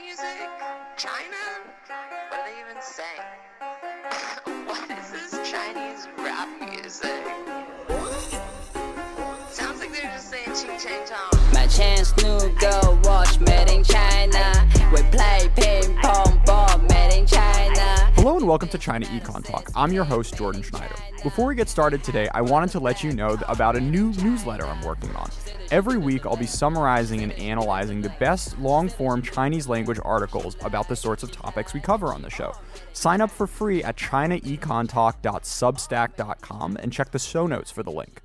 music? China? What are they even saying? What is this Chinese rap music? Sounds like they're just saying ching chang chong. My chance new girl watch made in China. We play ping pong ball made in China. Hello and welcome to China Econ Talk. I'm your host, Jordan Schneider. Before we get started today, I wanted to let you know about a new newsletter I'm working on. Every week, I'll be summarizing and analyzing the best long-form Chinese language articles about the sorts of topics we cover on the show. Sign up for free at chinaecontalk.substack.com and check the show notes for the link.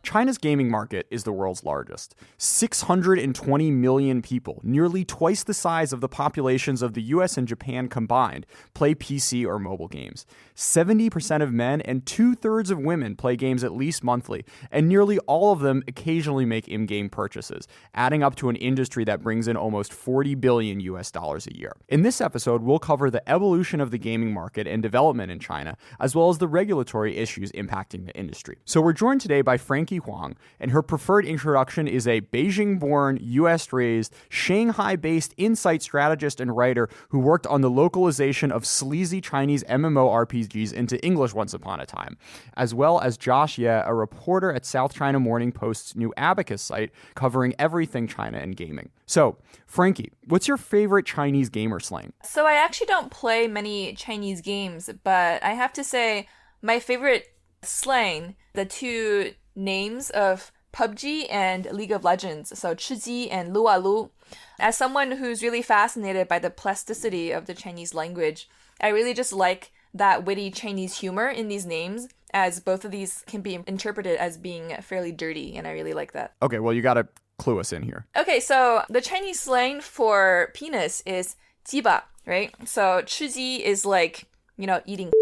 China's gaming market is the world's largest. 620 million people, nearly twice the size of the populations of the US and Japan combined, play PC or mobile games. 70% of men and 2/3 of women play games at least monthly, and nearly all of them occasionally make in-game purchases, adding up to an industry that brings in almost $40 billion US a year. In this episode, we'll cover the evolution of the gaming market and development in China, as well as the regulatory issues impacting the industry. So we're joined today by Frankie Huang, and her preferred introduction is a Beijing-born, US-raised, Shanghai-based insight strategist and writer who worked on the localization of sleazy Chinese MMORPGs into English once upon a time, as well as Josh Ye, a reporter at South China Morning Post's new Abacus site covering everything China and gaming. So, Frankie, what's your favorite Chinese gamer slang? So I actually don't play many Chinese games, but I have to say my favorite slang, the two names of PUBG and League of Legends, so 吃鸡 and 撸啊撸. As someone who's really fascinated by the plasticity of the Chinese language, I really just like that witty Chinese humor in these names, as both of these can be interpreted as being fairly dirty, and I really like that. Okay, well, you gotta clue us in here. Okay, so the Chinese slang for penis is 鸡巴, right? So 吃鸡 is like, eating,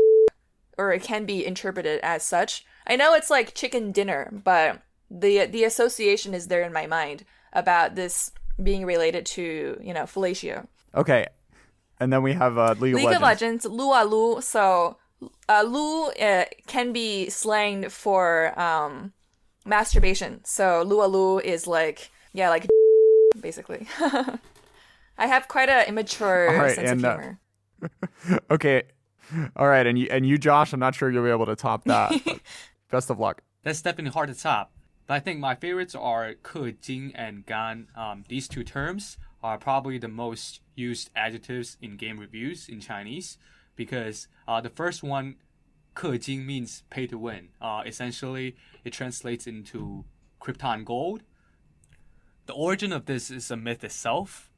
or it can be interpreted as such. I know it's like chicken dinner, but the association is there in my mind about this being related to, fellatio. Okay, and then we have League of Legends, 撸啊撸. So 撸 can be slanged for masturbation. So 撸啊撸is like basically. I have quite an immature sense of humor. Okay. All right, and you, Josh, I'm not sure you'll be able to top that. Best of luck. That's definitely hard to top. But I think my favorites are 氪金 and 干. These two terms are probably the most used adjectives in game reviews in Chinese, because the first one, 氪金, means pay to win. Essentially, it translates into Krypton gold. The origin of this is a myth itself.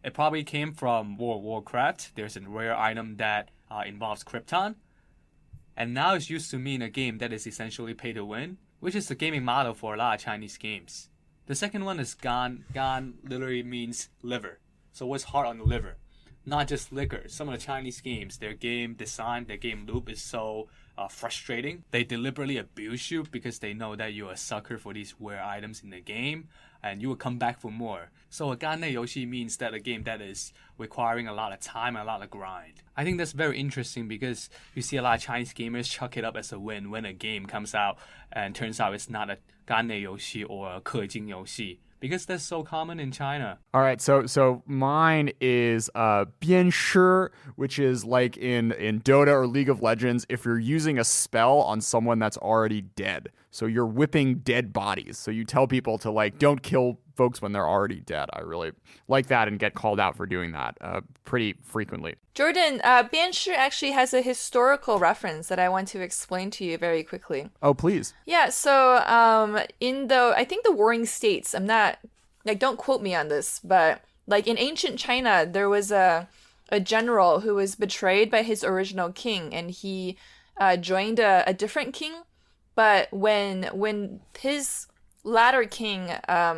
It probably came from World of Warcraft. There's a rare item that involves Krypton. And now it's used to mean a game that is essentially pay to win, which is the gaming model for a lot of Chinese games. The second one is gan. Gan literally means liver. So what's hard on the liver? Not just liquor. Some of the Chinese games, their game design, their game loop is so frustrating. They deliberately abuse you because they know that you're a sucker for these rare items in the game, and you will come back for more. So a 干类游戏 means that a game that is requiring a lot of time and a lot of grind. I think that's very interesting because you see a lot of Chinese gamers chuck it up as a win when a game comes out and turns out it's not a 干类游戏 or a 氪金游戏. Because that's so common in China. All right, so mine is 鞭尸, which is like in Dota or League of Legends, if you're using a spell on someone that's already dead. So you're whipping dead bodies. So you tell people to don't kill folks when they're already dead. I really like that and get called out for doing that pretty frequently. Jordan, 鞭尸 actually has a historical reference that I want to explain to you very quickly. Oh, please. Yeah, so I think the Warring States, I'm not, don't quote me on this, but in ancient China, there was a general who was betrayed by his original king, and he joined a different king. But when his latter king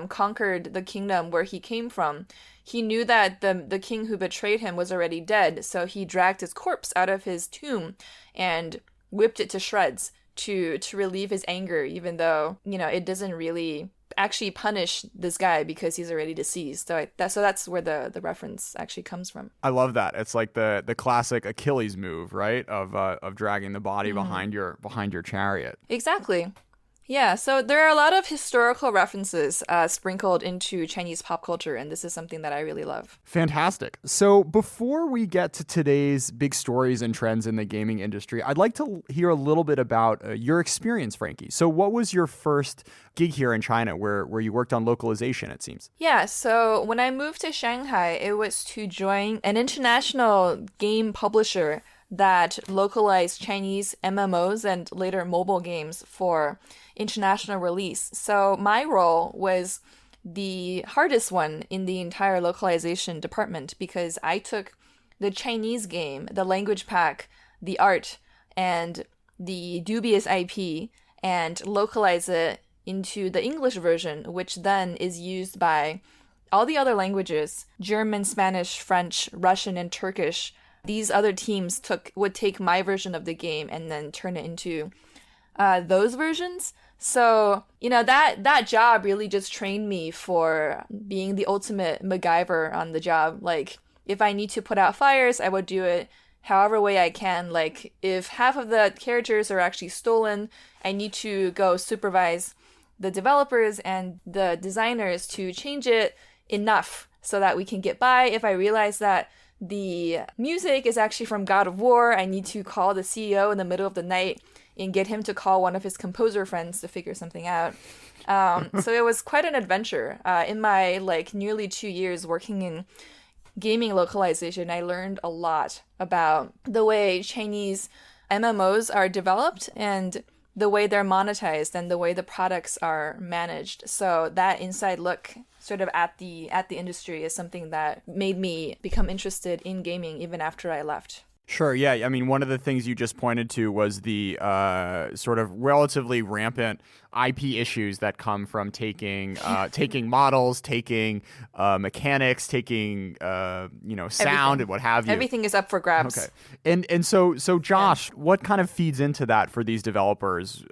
conquered the kingdom where he came from, he knew that the king who betrayed him was already dead, so he dragged his corpse out of his tomb and whipped it to shreds to relieve his anger, even though, it doesn't really actually punish this guy because he's already deceased. So that's where the reference actually comes from. I love that. It's like the classic Achilles move, right? Of dragging the body behind your chariot. Exactly. Yeah, so there are a lot of historical references sprinkled into Chinese pop culture, and this is something that I really love. Fantastic. So before we get to today's big stories and trends in the gaming industry, I'd like to hear a little bit about your experience, Frankie. So what was your first gig here in China where you worked on localization, it seems? Yeah, so when I moved to Shanghai, it was to join an international game publisher that localized Chinese MMOs and later mobile games for international release. So my role was the hardest one in the entire localization department because I took the Chinese game, the language pack, the art, and the dubious IP and localize it into the English version, which then is used by all the other languages, German, Spanish, French, Russian, and Turkish. These other teams would take my version of the game and then turn it into those versions. So, that job really just trained me for being the ultimate MacGyver on the job. Like, if I need to put out fires, I would do it however way I can. Like, if half of the characters are actually stolen, I need to go supervise the developers and the designers to change it enough so that we can get by. If I realize that the music is actually from God of War, I need to call the CEO in the middle of the night and get him to call one of his composer friends to figure something out. So it was quite an adventure. In my nearly 2 years working in gaming localization, I learned a lot about the way Chinese MMOs are developed and the way they're monetized and the way the products are managed. So that inside look sort of at the industry is something that made me become interested in gaming even after I left. Sure, yeah. I mean, one of the things you just pointed to was the sort of relatively rampant IP issues that come from taking models, taking mechanics, taking sound Everything. and what have you. Everything is up for grabs. Okay, and so Josh, what kind of feeds into that for these developers?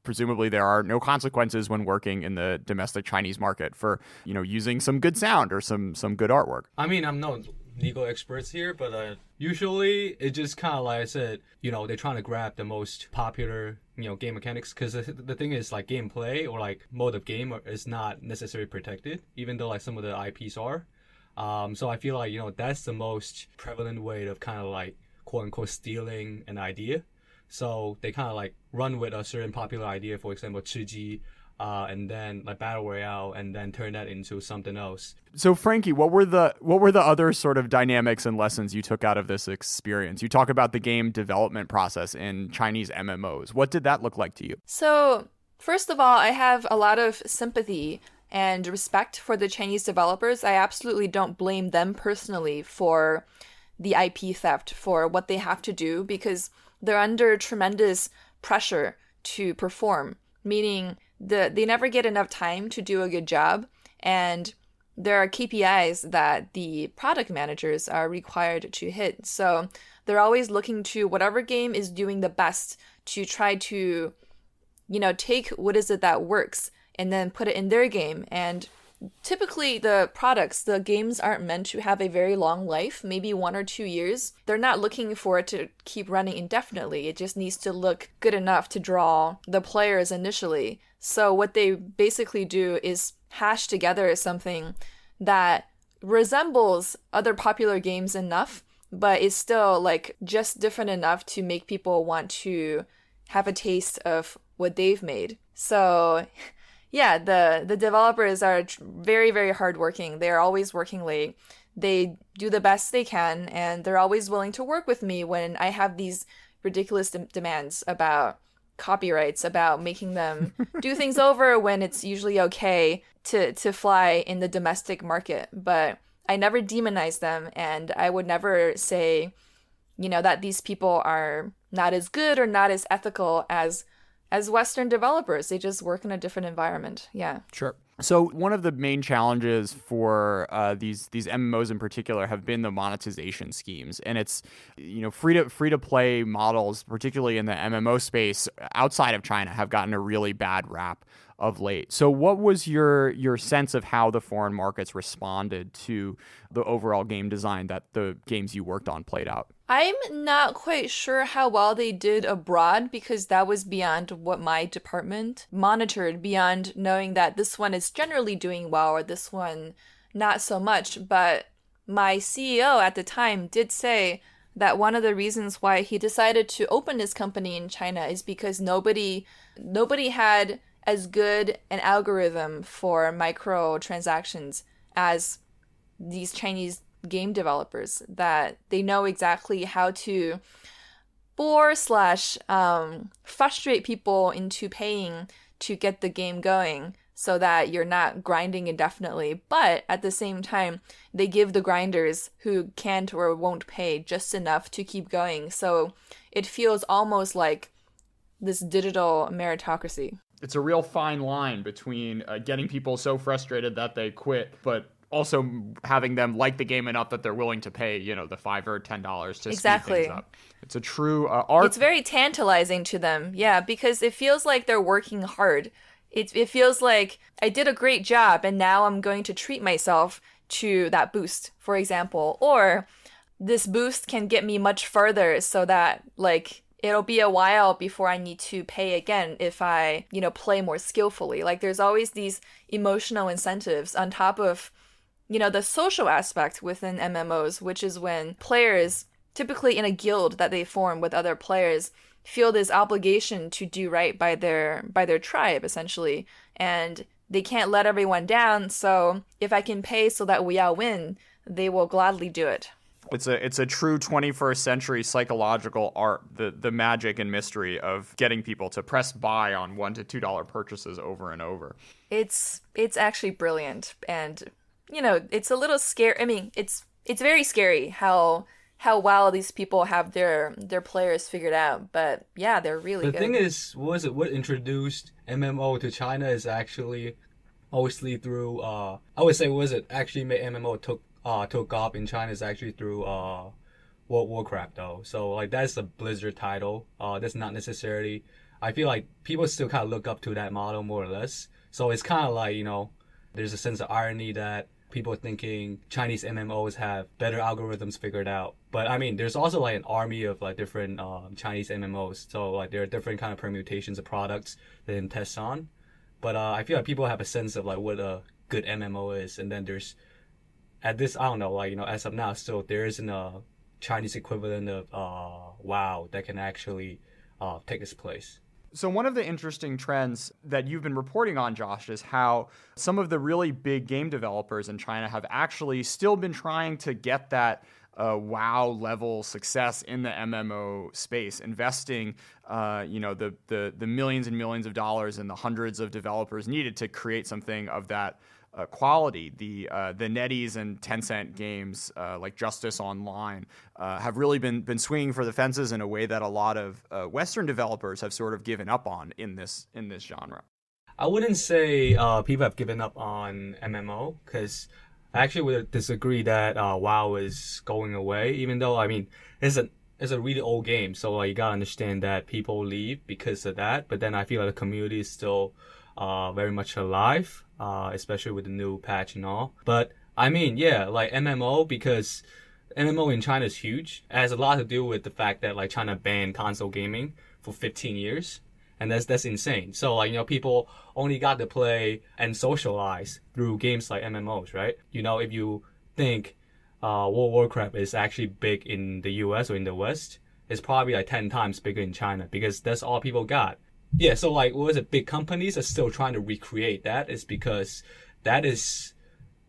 Presumably there are no consequences when working in the domestic Chinese market for using some good sound or some good artwork. I mean, I'm no legal experts here, but usually it just kind of like I said, they're trying to grab the most popular, game mechanics, because the thing is like gameplay or like mode of game is not necessarily protected, even though like some of the IPs are. So I feel like, that's the most prevalent way of kind of like quote unquote stealing an idea. So they kind of like run with a certain popular idea, for example, Chiji, and then like Battle Royale, and then turn that into something else. So Frankie, what were the other sort of dynamics and lessons you took out of this experience? You talk about the game development process in Chinese MMOs. What did that look like to you? So first of all, I have a lot of sympathy and respect for the Chinese developers. I absolutely don't blame them personally for the IP theft, for what they have to do, because they're under tremendous pressure to perform, meaning they never get enough time to do a good job, and there are KPIs that the product managers are required to hit. So they're always looking to whatever game is doing the best to try to, take what is it that works and then put it in their game. And typically the games aren't meant to have a very long life, maybe 1 or 2 years. They're not looking for it to keep running indefinitely. It just needs to look good enough to draw the players initially. So what they basically do is hash together something that resembles other popular games enough, but is still like just different enough to make people want to have a taste of what they've made. So yeah, the developers are very, very hardworking. They're always working late. They do the best they can, and they're always willing to work with me when I have these ridiculous demands about copyrights, about making them do things over when it's usually okay to fly in the domestic market. But I never demonize them, and I would never say, that these people are not as good or not as ethical as Western developers. They just work in a different environment. Yeah. Sure. So one of the main challenges for these MMOs in particular have been the monetization schemes, and it's free to play models, particularly in the MMO space outside of China, have gotten a really bad rap. of late. So what was your sense of how the foreign markets responded to the overall game design that the games you worked on played out? I'm not quite sure how well they did abroad because that was beyond what my department monitored, beyond knowing that this one is generally doing well or this one not so much. But my CEO at the time did say that one of the reasons why he decided to open his company in China is because nobody had as good an algorithm for microtransactions as these Chinese game developers, that they know exactly how to bore / frustrate people into paying to get the game going so that you're not grinding indefinitely. But at the same time, they give the grinders who can't or won't pay just enough to keep going. So it feels almost like this digital meritocracy. It's a real fine line between getting people so frustrated that they quit, but also having them like the game enough that they're willing to pay, the $5 or $10 to speed things up. It's a true art. It's very tantalizing to them, yeah, because it feels like they're working hard. It feels like I did a great job and now I'm going to treat myself to that boost, for example. Or this boost can get me much further so that, like, it'll be a while before I need to pay again if I, play more skillfully. Like, there's always these emotional incentives on top of, the social aspect within MMOs, which is when players, typically in a guild that they form with other players, feel this obligation to do right by their tribe, essentially. And they can't let everyone down, so if I can pay so that we all win, they will gladly do it. It's a true 21st century psychological art, the magic and mystery of getting people to press buy on $1 to $2 purchases over and over. It's actually brilliant, and it's a little scary. I mean, it's very scary how well these people have their players figured out. But yeah, they're really good. The thing is, what introduced MMO to China is actually obviously through I would say actually made MMO took off in China is actually through World of Warcraft though. So like that's a Blizzard title. That's not necessarily. I feel like people still kind of look up to that model more or less. So it's kind of like there's a sense of irony that people are thinking Chinese MMOs have better algorithms figured out. But I mean, there's also like an army of like different Chinese MMOs. So like there are different kind of permutations of products that they can test on. But I feel like people have a sense of like what a good MMO is, and then there's at this, I don't know, like, as of now, still there isn't a Chinese equivalent of WoW that can actually take its place. So one of the interesting trends that you've been reporting on, Josh, is how some of the really big game developers in China have actually still been trying to get that WoW level success in the MMO space, investing the millions and millions of dollars and the hundreds of developers needed to create something of that quality. The NetEase and Tencent games like Justice Online have really been swinging for the fences in a way that a lot of Western developers have sort of given up on in this genre. I wouldn't say people have given up on MMO, because I actually would disagree that WoW is going away, even though, I mean, it's a really old game, so like, you gotta understand that people leave because of that, but then I feel like the community is still very much alive, especially with the new patch and all. But I mean, yeah, like MMO, because MMO in China is huge. It has a lot to do with the fact that like China banned console gaming for 15 years. And that's insane. So like, people only got to play and socialize through games like MMOs, right? If you think World of Warcraft is actually big in the US or in the West, it's probably like 10 times bigger in China, because that's all people got. Yeah, so like, big companies are still trying to recreate that, is because that is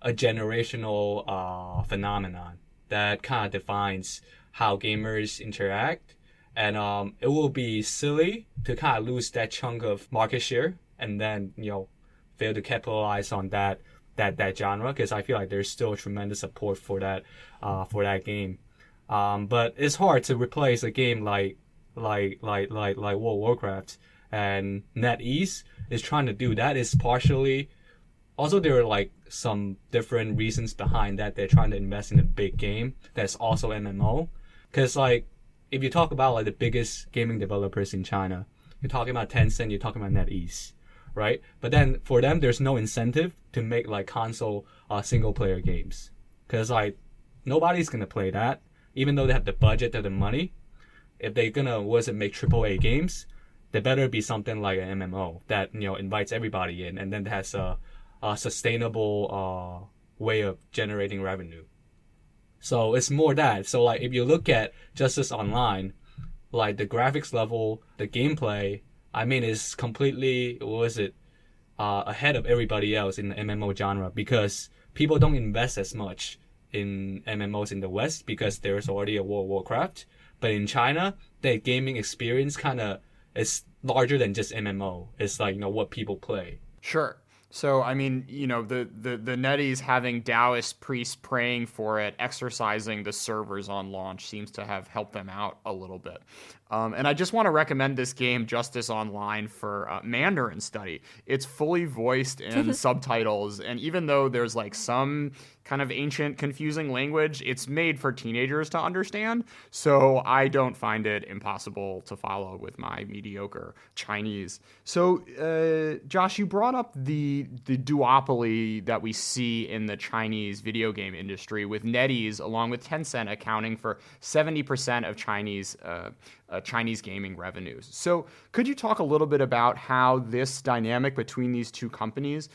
a generational phenomenon that kind of defines how gamers interact. And it will be silly to kind of lose that chunk of market share and then, fail to capitalize on that genre, because I feel like there's still tremendous support for that game. But it's hard to replace a game like World of Warcraft. And NetEase is trying to do that. Is partially also, there are like some different reasons behind that. They're trying to invest in a big game that's also MMO, because like, if you talk about like the biggest gaming developers in China, you're talking about Tencent, you're talking about NetEase, right? But then for them, there's no incentive to make like console single player games, because like nobody's gonna play that, even though they have the budget or the money. If they're gonna make AAA games, there better be something like an MMO that invites everybody in, and then has a sustainable way of generating revenue. So it's more that. So like if you look at Justice Online, like the graphics level, the gameplay, I mean, is completely ahead of everybody else in the MMO genre, because people don't invest as much in MMOs in the West because there's already a World of Warcraft. But in China, the gaming experience kind of is larger than just MMO. It's like, what people play. Sure. So, I mean, the NetEase having Taoist priests praying for it, exercising the servers on launch seems to have helped them out a little bit. And I just want to recommend this game, Justice Online, for Mandarin study. It's fully voiced in subtitles, and even though there's like some kind of ancient, confusing language, it's made for teenagers to understand. So I don't find it impossible to follow with my mediocre Chinese. So, Josh, you brought up the duopoly that we see in the Chinese video game industry, with NetEase, along with Tencent, accounting for 70% of Chinese gaming revenues. So could you talk a little bit about how this dynamic between these two companies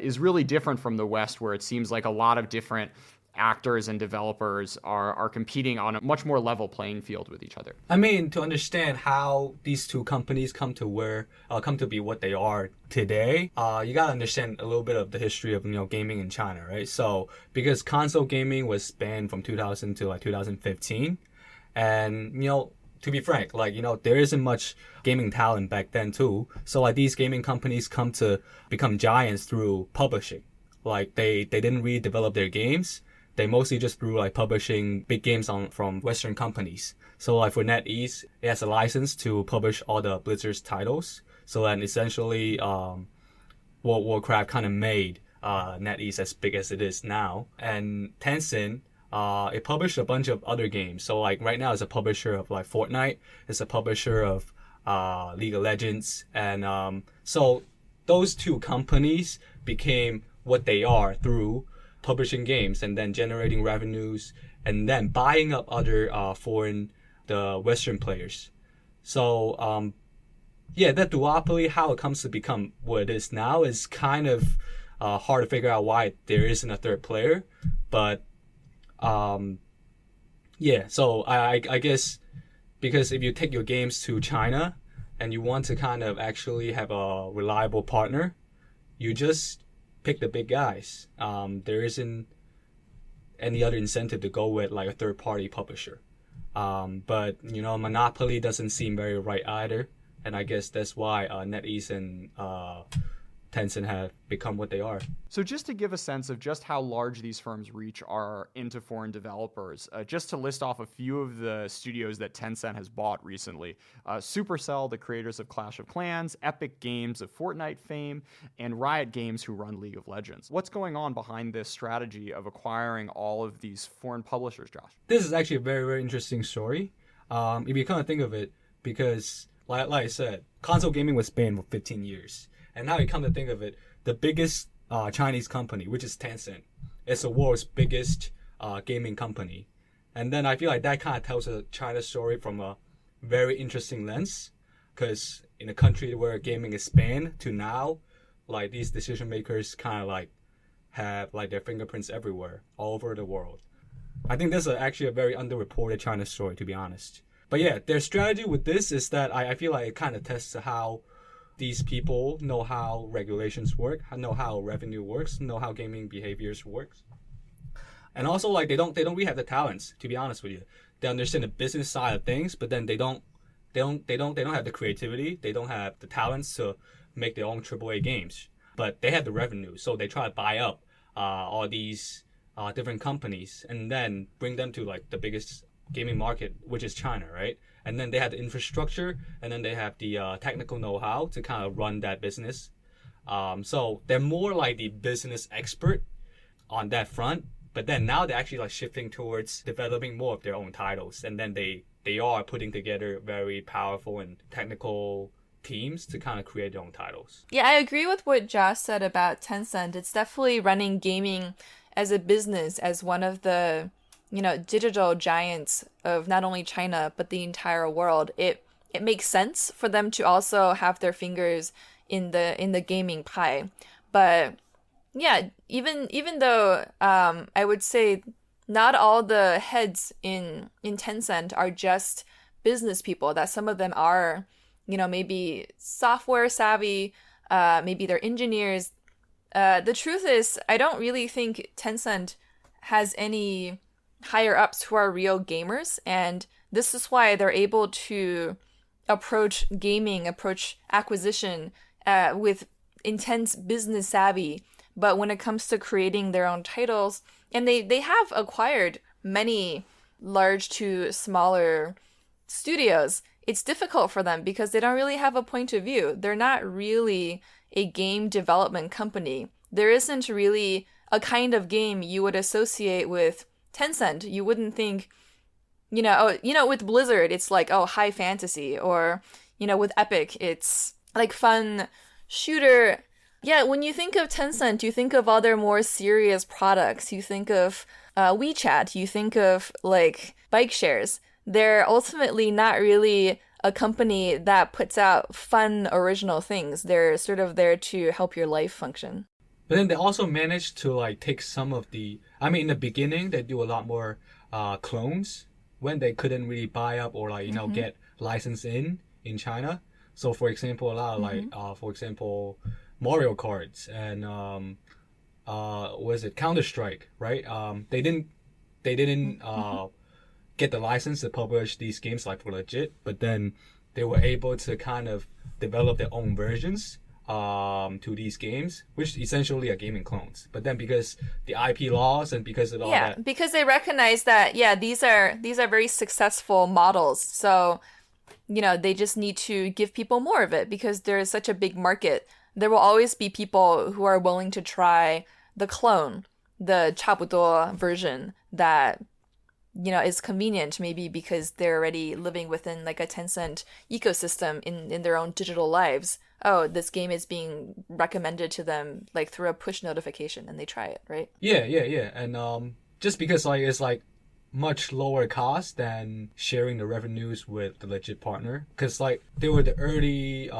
is really different from the West, where it seems like a lot of different actors and developers are competing on a much more level playing field with each other? I mean, to understand how these two companies come to be what they are today, you gotta understand a little bit of the history of gaming in China, right? So because console gaming was banned from 2000 to like 2015, and to be frank, like, there isn't much gaming talent back then too. So like these gaming companies come to become giants through publishing. Like they didn't really develop their games. They mostly just through like publishing big games from Western companies. So like for NetEase, it has a license to publish all the Blizzard's titles. So then essentially, World of Warcraft kind of made NetEase as big as it is now. And Tencent, it published a bunch of other games. So like right now it's a publisher of like Fortnite. It's a publisher of League of Legends. And so those two companies became what they are through publishing games and then generating revenues and then buying up other the Western players. So that duopoly, how it comes to become what it is now, is kind of hard to figure out why there isn't a third player. But so I guess because if you take your games to China and you want to kind of actually have a reliable partner, you just pick the big guys. There isn't any other incentive to go with like a third party publisher. But monopoly doesn't seem very right either. And I guess that's why NetEase and Tencent have become what they are. So just to give a sense of just how large these firms reach are into foreign developers, just to list off a few of the studios that Tencent has bought recently: Supercell, the creators of Clash of Clans; Epic Games of Fortnite fame; and Riot Games, who run League of Legends. What's going on behind this strategy of acquiring all of these foreign publishers, Josh? This is actually a very, very interesting story. If you kind of think of it, because like I said, console gaming was banned for 15 years. And now you come to think of it, the biggest Chinese company, which is Tencent, is the world's biggest gaming company. And then I feel like that kind of tells a China story from a very interesting lens, because in a country where gaming is banned to now, like these decision makers kind of like have like their fingerprints everywhere, all over the world. I think this is actually a very underreported China story, to be honest. But yeah, their strategy with this is that I feel like it kind of tests how these people know how regulations work, know how revenue works, know how gaming behaviors works. And also like they don't really have the talents, to be honest with you. They understand the business side of things, but then they don't have the creativity, they don't have the talents to make their own AAA games. But they have the revenue, so they try to buy up all these different companies and then bring them to like the biggest gaming market, which is China, right? And then they have the infrastructure, and then they have the technical know-how to kind of run that business. So they're more like the business expert on that front. But then now they're actually like shifting towards developing more of their own titles, and then they are putting together very powerful and technical teams to kind of create their own titles. Yeah, I agree with what Josh said about Tencent. It's definitely running gaming as a business, as one of the, digital giants of not only China, but the entire world. It makes sense for them to also have their fingers in the gaming pie. But yeah, even though I would say not all the heads in Tencent are just business people, that some of them are, maybe software savvy, maybe they're engineers. The truth is, I don't really think Tencent has any higher ups who are real gamers, and this is why they're able to approach acquisition with intense business savvy. But when it comes to creating their own titles, and they have acquired many large to smaller studios, it's difficult for them because they don't really have a point of view. They're not really a game development company. There isn't really a kind of game you would associate with Tencent. You wouldn't think, with Blizzard, it's like, high fantasy, or, with Epic, it's like fun shooter. Yeah, when you think of Tencent, you think of other more serious products. You think of WeChat, you think of like bike shares. They're ultimately not really a company that puts out fun, original things. They're sort of there to help your life function. But then they also managed to like take some of the, in the beginning, they do a lot more clones when they couldn't really buy up or get licensed in China. So for example, a lot of for example, Mario Karts and Counter-Strike, right? They didn't get the license to publish these games like for legit, but then they were able to kind of develop their own versions to these games, which essentially are gaming clones. But then because the IP laws and because of all that, because they recognize that these are very successful models, so they just need to give people more of it because there is such a big market. There will always be people who are willing to try the clone, the 差不多 version that is convenient, maybe because they're already living within like a Tencent ecosystem in their own digital lives. Oh, this game is being recommended to them like through a push notification, and they try it, right? Yeah. And just because it's like much lower cost than sharing the revenues with the legit partner, because they were the early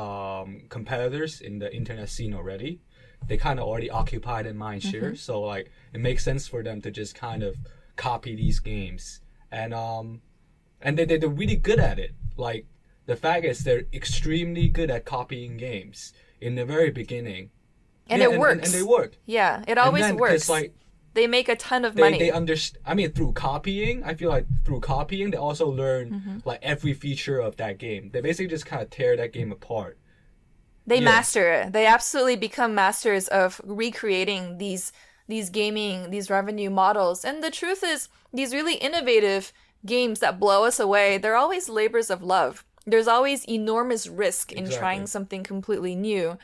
competitors in the internet scene already. They kind of already occupied a mind share, so it makes sense for them to just kind of copy these games, and they're really good at it. Like, the fact is they're extremely good at copying games in the very beginning, and it works. And they work. Yeah, it always works. They make a ton of money. They understand. Through copying, I feel like through copying, they also learn every feature of that game. They basically just kind of tear that game apart. They master it. They absolutely become masters of recreating these revenue models. And the truth is, these really innovative games that blow us away, they're always labors of love. There's always enormous risk in trying something completely new.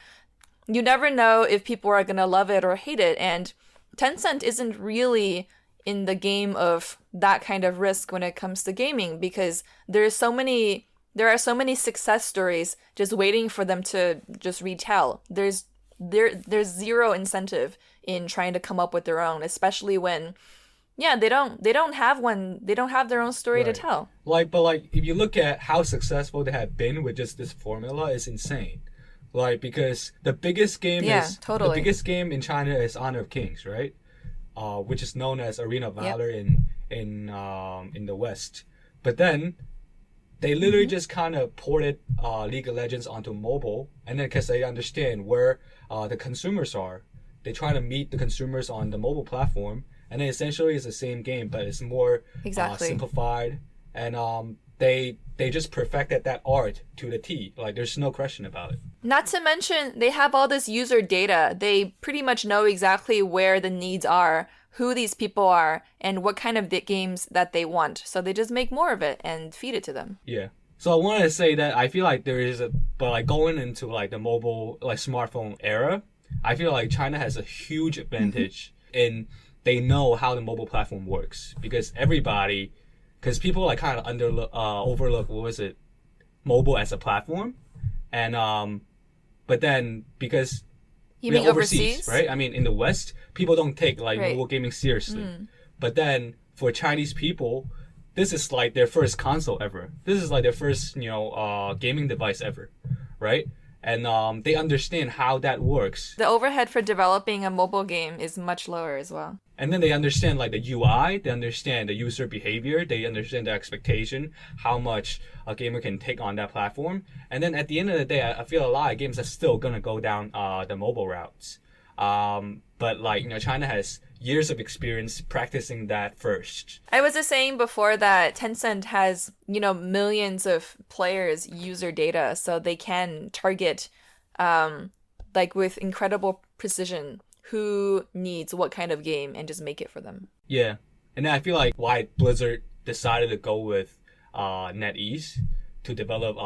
You never know if people are going to love it or hate it. And Tencent isn't really in the game of that kind of risk when it comes to gaming, because there are so many success stories just waiting for them to just retell. There's zero incentive in trying to come up with their own, especially when they don't have their own story to tell. But if you look at how successful they have been with just this formula, it's insane. Because the biggest game the biggest game in China is Honor of Kings, right? Which is known as Arena of Valor in the West. But then they literally just kind of ported League of Legends onto mobile, and then because they understand where the consumers are, they try to meet the consumers on the mobile platform, and then essentially it's the same game, but it's more simplified, and they just perfected that art to the T. There's no question about it. Not to mention, they have all this user data. They pretty much know exactly where the needs are, who these people are, and what kind of games that they want. So they just make more of it and feed it to them. Yeah. So I wanted to say that I feel like there is going into the mobile, smartphone era, I feel like China has a huge advantage in they know how the mobile platform works, because people kind of overlook mobile as a platform, And but then because You we mean are overseas? right? I mean, in the West, people don't take like Right. mobile gaming seriously. But then for Chinese people, this is like their first console ever. This is like their first, gaming device ever, right? And they understand how that works. The overhead for developing a mobile game is much lower as well. And then they understand like the UI, they understand the user behavior, they understand the expectation, how much a gamer can take on that platform. And then at the end of the day, I feel a lot of games are still gonna go down the mobile routes. But like, China has years of experience practicing that first. I was just saying before that Tencent has, millions of players use their data, so they can target, like with incredible precision, who needs what kind of game and just make it for them. Yeah. And then I feel like why Blizzard decided to go with NetEase to develop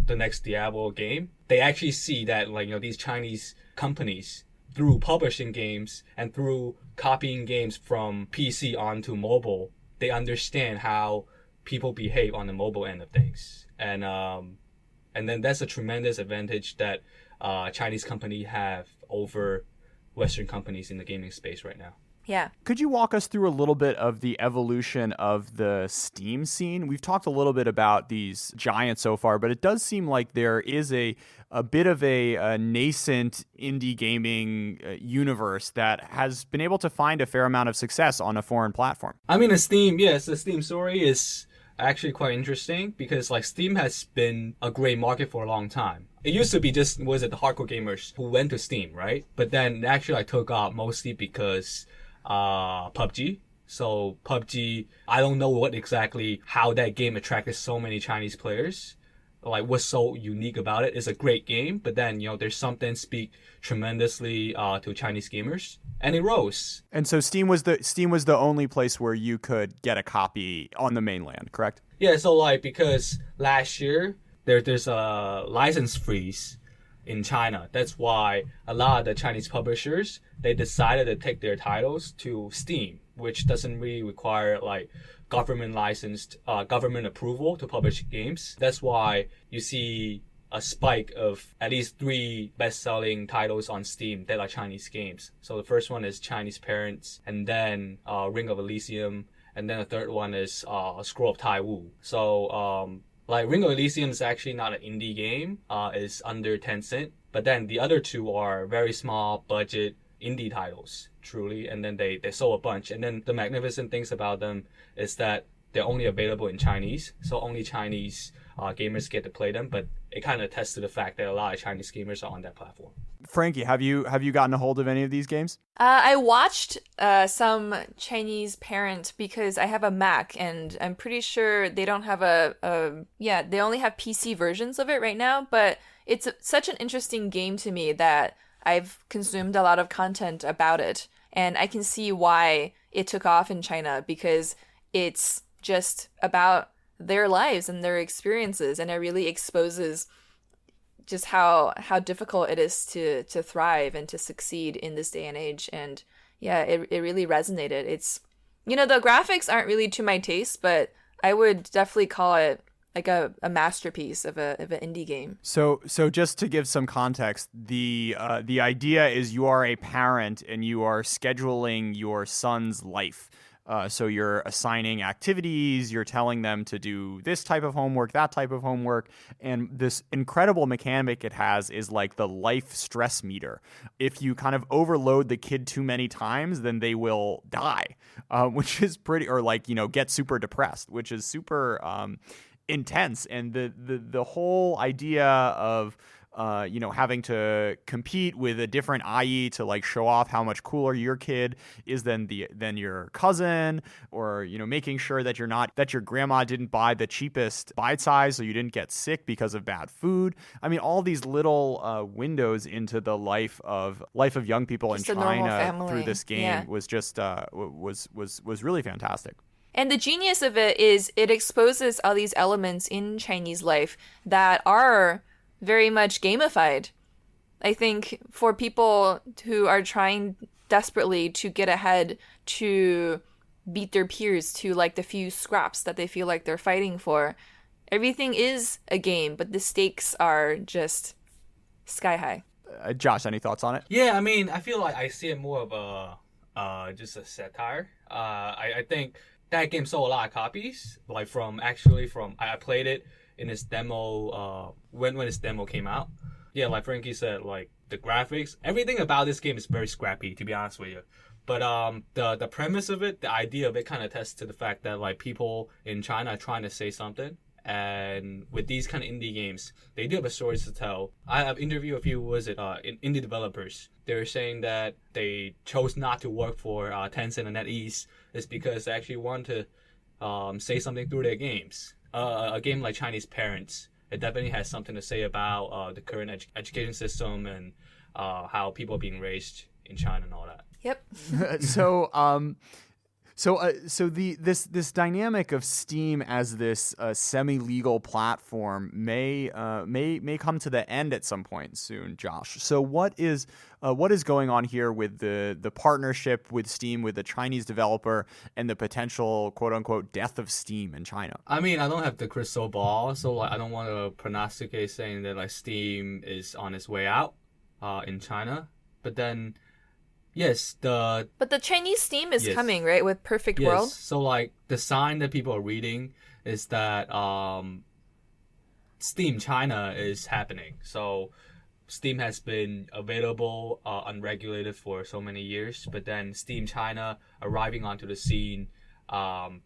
the next Diablo game. They actually see that these Chinese companies, through publishing games and through copying games from PC onto mobile, they understand how people behave on the mobile end of things. And then that's a tremendous advantage that Chinese companies have over Western companies in the gaming space right now. Yeah. Could you walk us through a little bit of the evolution of the Steam scene? We've talked a little bit about these giants so far, but it does seem like there is a bit of a nascent indie gaming universe that has been able to find a fair amount of success on a foreign platform. I mean, the Steam story is actually quite interesting because Steam has been a great market for a long time. It used to be just, the hardcore gamers who went to Steam, right? But then actually I took off mostly because PUBG. So PUBG, I don't know how that game attracted so many Chinese players. What's so unique about it? It's a great game, but then, there's something speak tremendously to Chinese gamers, and it rose. And so Steam was the only place where you could get a copy on the mainland, correct? Yeah, so because last year there's a license freeze in China. That's why a lot of the Chinese publishers, they decided to take their titles to Steam, which doesn't really require government licensed, government approval to publish games. That's why you see a spike of at least 3 best-selling titles on Steam that are Chinese games. So the first one is Chinese Parents, and then Ring of Elysium, and then the third one is Scroll of Taiwu. So Ring of Elysium is actually not an indie game. It's under Tencent. But then the other 2 are very small budget indie titles, truly. And then they sold a bunch. And then the magnificent things about them is that they're only available in Chinese. So only Chinese gamers get to play them. But it kind of attests to the fact that a lot of Chinese gamers are on that platform. Frankie, have you gotten a hold of any of these games? I watched some Chinese Parent because I have a Mac, and I'm pretty sure they don't have they only have PC versions of it right now, but it's such an interesting game to me that I've consumed a lot of content about it, and I can see why it took off in China, because it's just about their lives and their experiences, and it really exposes just how difficult it is to thrive and to succeed in this day and age. And yeah, it really resonated. It's, the graphics aren't really to my taste, but I would definitely call it like a masterpiece of an indie game. So just to give some context, the idea is you are a parent and you are scheduling your son's life. So you're assigning activities, you're telling them to do this type of homework, that type of homework, and this incredible mechanic it has is like the life stress meter. If you kind of overload the kid too many times, then they will die, which is pretty, or get super depressed, which is super intense. And the whole idea of having to compete with a different IE to show off how much cooler your kid is than your cousin, or making sure that your grandma didn't buy the cheapest bite size so you didn't get sick because of bad food. I mean, all these little windows into the life of young people Just in a normal China family. through this game Yeah. was just was really fantastic. And the genius of it is it exposes all these elements in Chinese life that are very much gamified. I think for people who are trying desperately to get ahead, to beat their peers to the few scraps that they feel like they're fighting for, everything is a game, but the stakes are just sky high. Josh, any thoughts on it? Yeah, I mean, I feel like I see it more of just a satire. I think that game sold a lot of copies. Like I played it in its demo when its demo came out. Yeah, like Frankie said, like the graphics, everything about this game is very scrappy, to be honest with you. But the premise of it, the idea of it, kind of attests to the fact that like people in China are trying to say something. And with these kind of indie games, they do have a story to tell. I have interviewed a few, indie developers. They were saying that they chose not to work for Tencent and NetEase is because they actually want to say something through their games. A game like Chinese Parents, it definitely has something to say about the current education system and how people are being raised in China and all that. Yep. So this dynamic of Steam as this semi-legal platform may come to the end at some point soon, Josh. So what is going on here with the partnership with Steam, with the Chinese developer, and the potential quote unquote death of Steam in China? I mean, I don't have the crystal ball, so like I don't want to prognosticate saying that like Steam is on its way out in China, but then. Yes, But the Chinese Steam is yes. coming, right? With Perfect yes. World. So like the sign that people are reading is that Steam China is happening. So Steam has been available unregulated for so many years, but then Steam China arriving onto the scene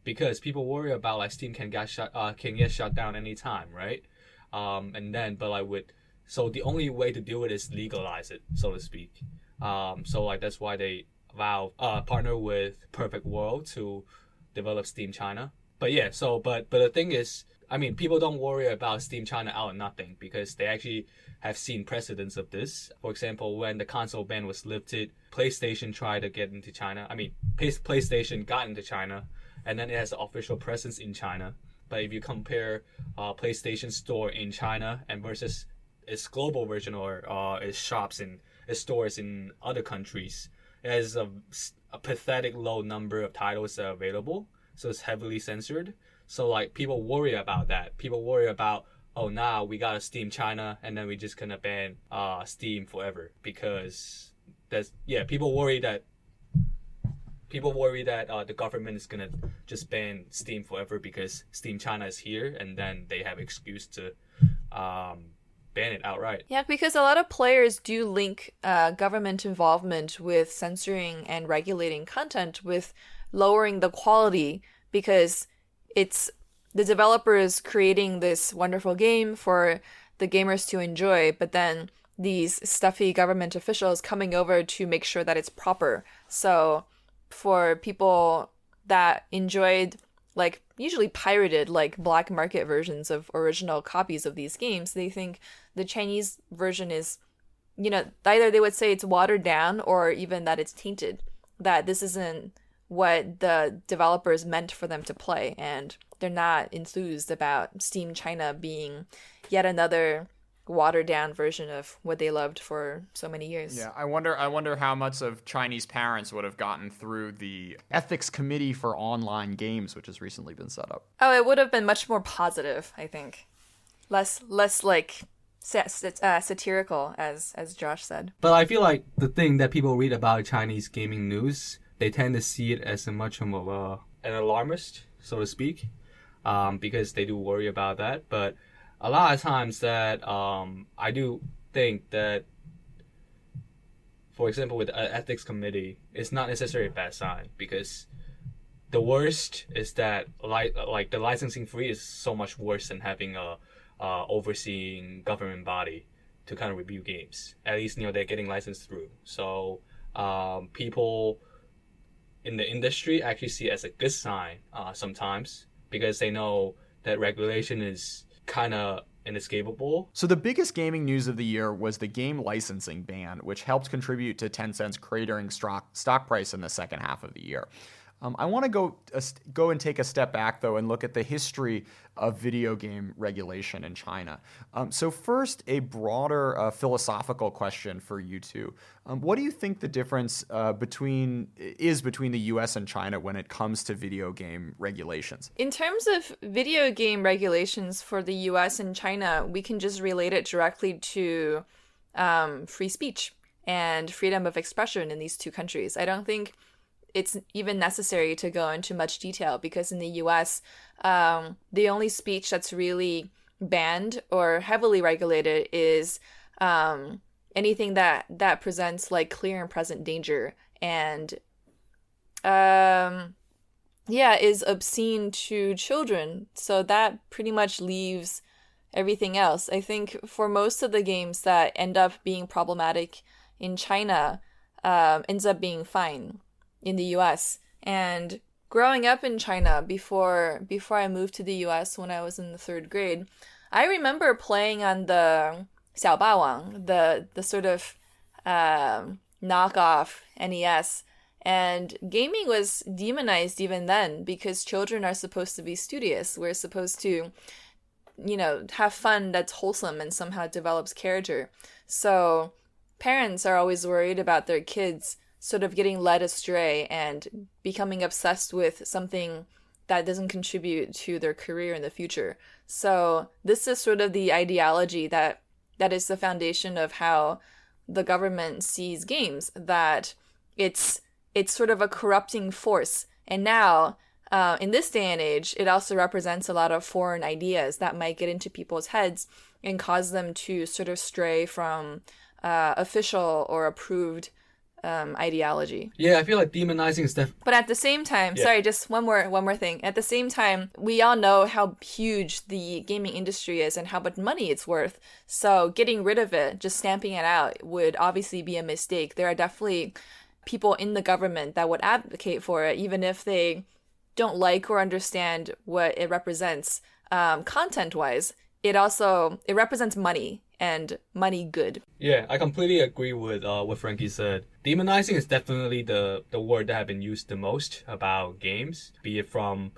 because people worry about like Steam can get shut down anytime, right? So the only way to do it is legalize it, so to speak. So like that's why they partner with Perfect World to develop Steam China. But yeah, but the thing is, I mean, people don't worry about Steam China out of nothing because they actually have seen precedents of this. For example, when the console ban was lifted, PlayStation tried to get into China. I mean, PlayStation got into China, and then it has an official presence in China. But if you compare PlayStation Store in China and versus its global version or its shops and its stores in other countries, it has a pathetic low number of titles that are available, so it's heavily censored. So like people worry about that. People worry about, oh, now we got a Steam China and then we just gonna ban Steam forever because people worry that the government is gonna just ban Steam forever because Steam China is here and then they have excuse to ban it outright. Yeah, because a lot of players do link government involvement with censoring and regulating content with lowering the quality because it's the developers creating this wonderful game for the gamers to enjoy, but then these stuffy government officials coming over to make sure that it's proper. So for people that enjoyed like usually pirated like black market versions of original copies of these games, they think the Chinese version is, either they would say it's watered down or even that it's tainted, that this isn't what the developers meant for them to play, and they're not enthused about Steam China being yet another watered down version of what they loved for so many years. Yeah, I wonder how much of Chinese parents would have gotten through the ethics committee for online games, which has recently been set up. Oh, it would have been much more positive, I think. Less like satirical, as Josh said. But I feel like the thing that people read about Chinese gaming news, they tend to see it as much of an alarmist, so to speak, because they do worry about that. But a lot of times that I do think that, for example, with an ethics committee, it's not necessarily a bad sign because the worst is that like the licensing fee is so much worse than having a overseeing government body to kind of review games. At least they're getting licensed through. So people in the industry actually see it as a good sign sometimes because they know that regulation is kind of inescapable. So the biggest gaming news of the year was the game licensing ban, which helped contribute to Tencent's cratering stock price in the second half of the year. I want to go and take a step back, though, and look at the history of video game regulation in China. So first, a broader philosophical question for you two. What do you think the difference between the U.S. and China when it comes to video game regulations? In terms of video game regulations for the US and China, we can just relate it directly to free speech and freedom of expression in these two countries. I don't think it's even necessary to go into much detail because in the US, the only speech that's really banned or heavily regulated is anything that presents like clear and present danger and is obscene to children. So that pretty much leaves everything else. I think for most of the games that end up being problematic in China, ends up being fine in the US. And growing up in China before I moved to the US when I was in the 3rd grade, I remember playing on the Xiaobawang, the sort of knockoff NES. And gaming was demonized even then because children are supposed to be studious. We're supposed to, have fun that's wholesome and somehow develops character. So parents are always worried about their kids sort of getting led astray and becoming obsessed with something that doesn't contribute to their career in the future. So this is sort of the ideology that is the foundation of how the government sees games, that it's sort of a corrupting force. And now, in this day and age, it also represents a lot of foreign ideas that might get into people's heads and cause them to sort of stray from official or approved ideology. Yeah, I feel like demonizing is But at the same time, sorry, just one more thing. At the same time, we all know how huge the gaming industry is and how much money it's worth. So getting rid of it, just stamping it out, would obviously be a mistake. There are definitely people in the government that would advocate for it, even if they don't like or understand what it represents content-wise. It represents money and money good. Yeah, I completely agree with what Frankie said. Demonizing is definitely the word that have been used the most about games, be it from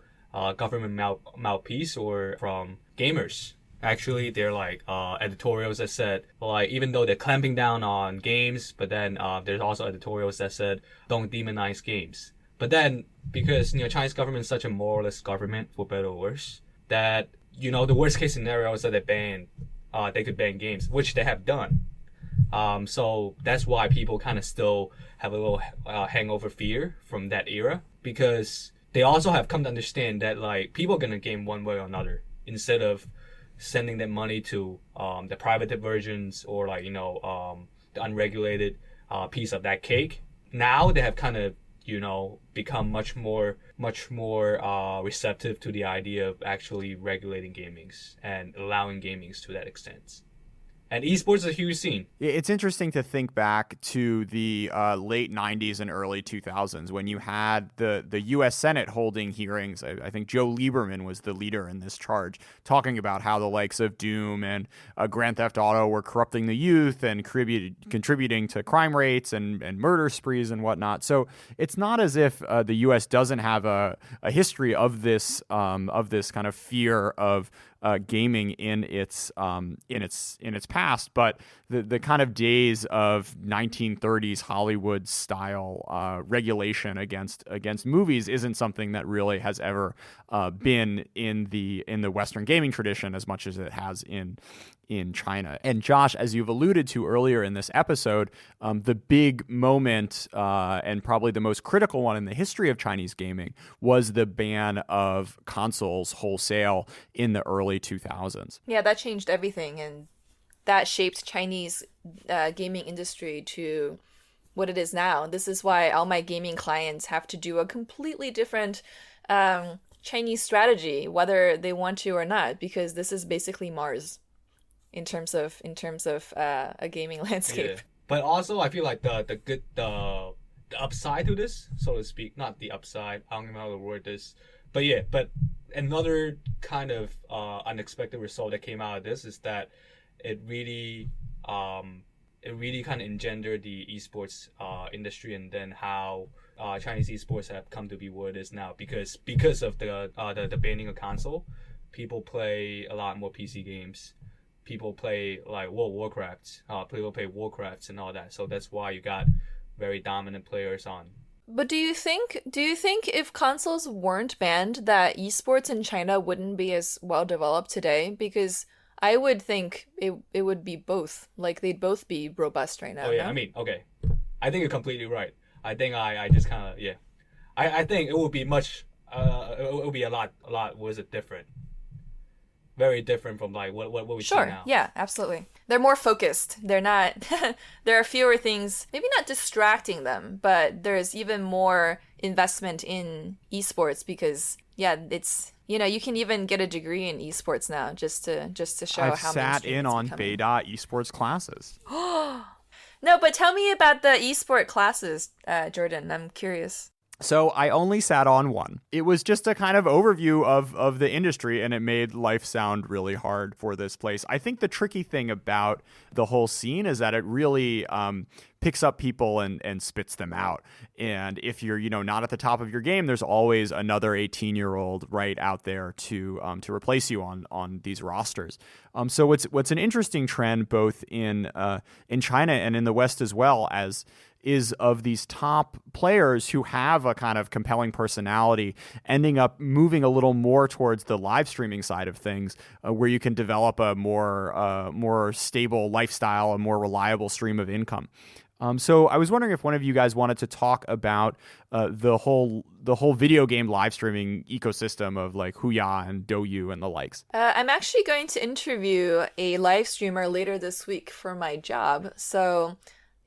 government mouthpiece or from gamers. Actually, they're like editorials that said, like, even though they're clamping down on games, but then there's also editorials that said, don't demonize games. But then, because Chinese government is such a moralist government, for better or worse, that the worst case scenario is that they could ban games, which they have done. So that's why people kind of still have a little hangover fear from that era, because they also have come to understand that like people are gonna game one way or another instead of sending that money to the private versions or like the unregulated piece of that cake. Now they have kind of become much more receptive to the idea of actually regulating gamings and allowing gamings to that extent. And esports is a huge scene. It's interesting to think back to the late 90s and early 2000s when you had the U.S. Senate holding hearings. I think Joe Lieberman was the leader in this charge, talking about how the likes of Doom and Grand Theft Auto were corrupting the youth and contributing to crime rates and murder sprees and whatnot. So it's not as if the U.S. doesn't have a history of this kind of fear of gaming in its past, but the kind of days of 1930s Hollywood style regulation against movies isn't something that really has ever been in the Western gaming tradition as much as it has in China. And Josh, as you've alluded to earlier in this episode, the big moment and probably the most critical one in the history of Chinese gaming was the ban of consoles wholesale in the early 2000s. Yeah, that changed everything, and that shaped Chinese gaming industry to what it is now. This is why all my gaming clients have to do a completely different Chinese strategy, whether they want to or not, because this is basically Mars in terms of a gaming landscape. Yeah. But also, I feel like the upside to this, so to speak, not the upside, I don't know how to word this, but yeah, but another kind of unexpected result that came out of this is that it really kind of engendered the esports industry, and then how Chinese esports have come to be what it is now because of the banning of console. People play a lot more PC games. People play like World of Warcraft. People play Warcrafts and all that. So that's why you got very dominant players on. But do you think if consoles weren't banned that esports in China wouldn't be as well developed today? Because I would think it would be both. Like they'd both be robust right now. Oh yeah, no? I mean, okay. I think you're completely right. I think I just kind of, yeah. I think it would be much it would be a lot was it different? Very different from like what we see Sure. now. Yeah, absolutely. They're more focused. They're not there are fewer things, maybe not distracting them, but there's even more investment in esports because yeah, it's you can even get a degree in esports now just to show I've how sat mainstream in it's on becoming. beta esports classes. No, but tell me about the esport classes, Jordan. I'm curious. So I only sat on one. It was just a kind of overview of the industry, and it made life sound really hard for this place. I think the tricky thing about the whole scene is that it really picks up people and spits them out. And if you're not at the top of your game, there's always another 18-year-old right out there to replace you on these rosters. So what's an interesting trend both in China and in the West as well is of these top players who have a kind of compelling personality ending up moving a little more towards the live streaming side of things, where you can develop a more stable lifestyle, a more reliable stream of income. So I was wondering if one of you guys wanted to talk about the whole video game live streaming ecosystem of like Huya and Douyu and the likes. I'm actually going to interview a live streamer later this week for my job, so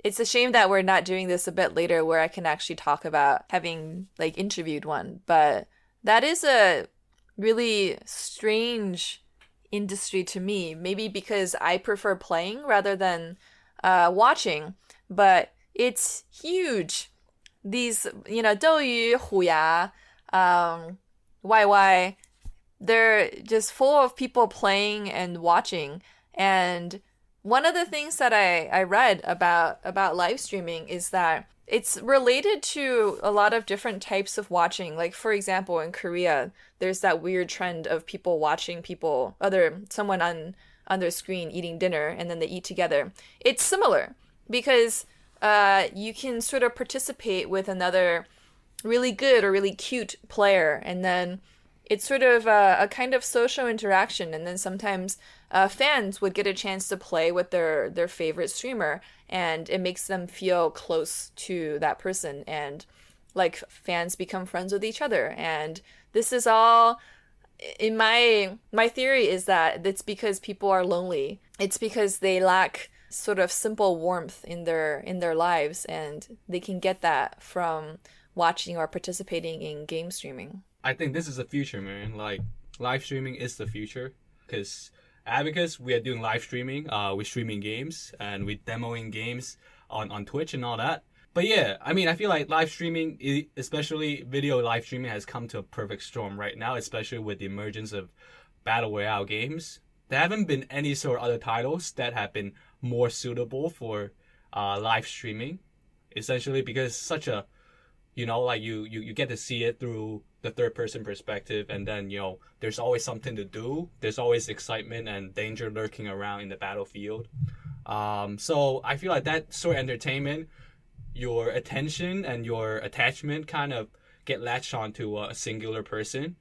it's a shame that we're not doing this a bit later where I can actually talk about having like interviewed one. But that is a really strange industry to me. Maybe because I prefer playing rather than watching. But it's huge. These, Douyu, Huya, YY, they're just full of people playing and watching. And one of the things that I read about live streaming is that it's related to a lot of different types of watching. Like, for example, in Korea, there's that weird trend of people watching someone on their screen eating dinner and then they eat together. It's similar because you can sort of participate with another really good or really cute player, and then it's sort of a kind of social interaction, and then sometimes fans would get a chance to play with their favorite streamer, and it makes them feel close to that person, and like fans become friends with each other. And this is all, in my theory is that it's because people are lonely. It's because they lack sort of simple warmth in their lives, and they can get that from watching or participating in game streaming. I think this is the future, man. Like, live streaming is the future. Because Abacus, we are doing live streaming. We're streaming games and we're demoing games on Twitch and all that. But yeah, I mean, I feel like live streaming, especially video live streaming, has come to a perfect storm right now, especially with the emergence of Battle Royale games. There haven't been any sort of other titles that have been more suitable for live streaming. Essentially, because it's such a, like you get to see it through the third person perspective, and then there's always something to do. There's always excitement and danger lurking around in the battlefield. So I feel like that sort of entertainment, your attention and your attachment kind of get latched onto a singular person.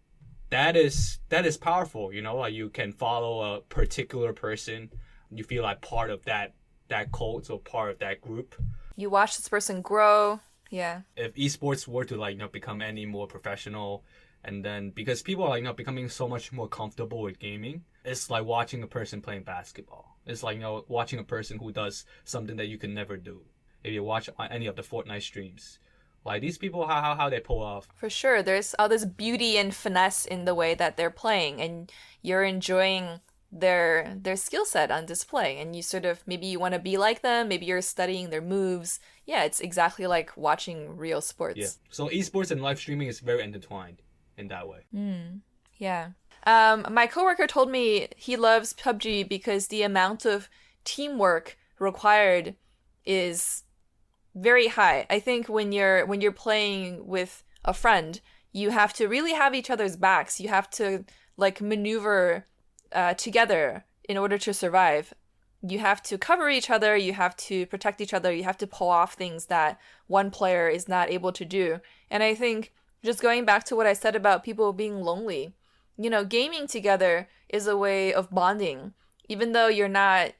That is powerful. Like you can follow a particular person. You feel like part of that cult or part of that group. You watch this person grow. Yeah. If esports were to become any more professional, and then because people are becoming so much more comfortable with gaming, it's like watching a person playing basketball. It's like watching a person who does something that you can never do. If you watch any of the Fortnite streams, like these people, how they pull off. For sure, there's all this beauty and finesse in the way that they're playing, and you're enjoying their skill set on display, and you sort of, maybe you want to be like them, maybe you're studying their moves. Yeah, it's exactly like watching real sports. Yeah. So esports and live streaming is very intertwined in that way. Yeah. My coworker told me he loves PUBG because the amount of teamwork required is very high. I think when you're playing with a friend, you have to really have each other's backs. You have to like maneuver together in order to survive. You have to cover each other, you have to protect each other, you have to pull off things that one player is not able to do. And I think just going back to what I said about people being lonely, gaming together is a way of bonding. Even though you're not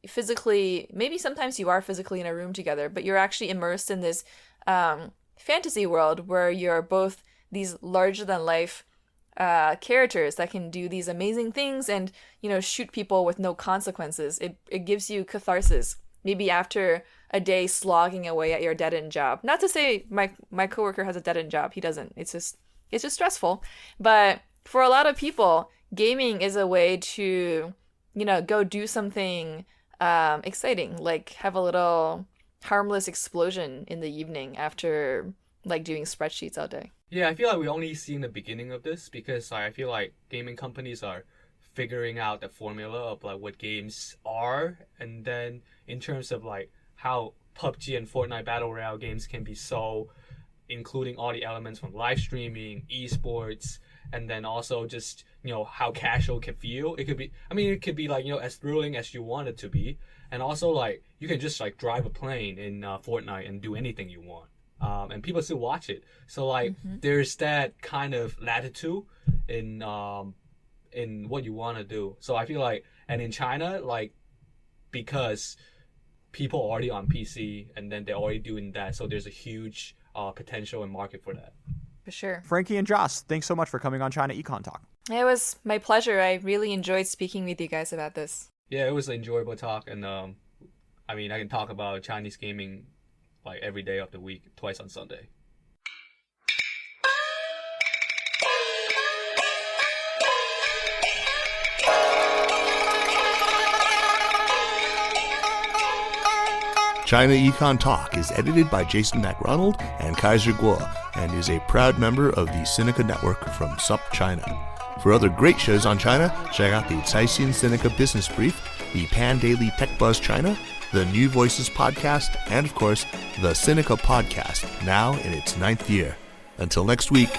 physically, maybe sometimes you are physically in a room together, but you're actually immersed in this fantasy world where you're both these larger-than-life characters that can do these amazing things and shoot people with no consequences. It gives you catharsis, maybe after a day slogging away at your dead-end job. Not to say my coworker has a dead-end job. He doesn't. It's just stressful. But for a lot of people, gaming is a way to go do something exciting, like have a little harmless explosion in the evening after like doing spreadsheets all day. Yeah, I feel like we're only seeing the beginning of this because I feel like gaming companies are figuring out the formula of like what games are, and then in terms of like how PUBG and Fortnite Battle Royale games can be so, including all the elements from live streaming, esports, and then also just how casual can feel. It could be like as thrilling as you want it to be, and also like you can just like drive a plane in Fortnite and do anything you want. And people still watch it. So like there's that kind of latitude in what you want to do. So I feel like, and in China, like because people are already on PC and then they're already doing that, so there's a huge potential and market for that. For sure. Frankie and Joss, thanks so much for coming on China Econ Talk. It was my pleasure. I really enjoyed speaking with you guys about this. Yeah, it was an enjoyable talk, and I can talk about Chinese gaming like every day of the week, twice on Sunday. China Econ Talk is edited by Jason McRonald and Kaiser Guo and is a proud member of the Sinica Network from SUP China. For other great shows on China, check out the Caixin Sinica Business Brief, the Pan Daily Tech Buzz China, the New Voices podcast, and of course, the Sinica podcast, now in its 9th year. Until next week.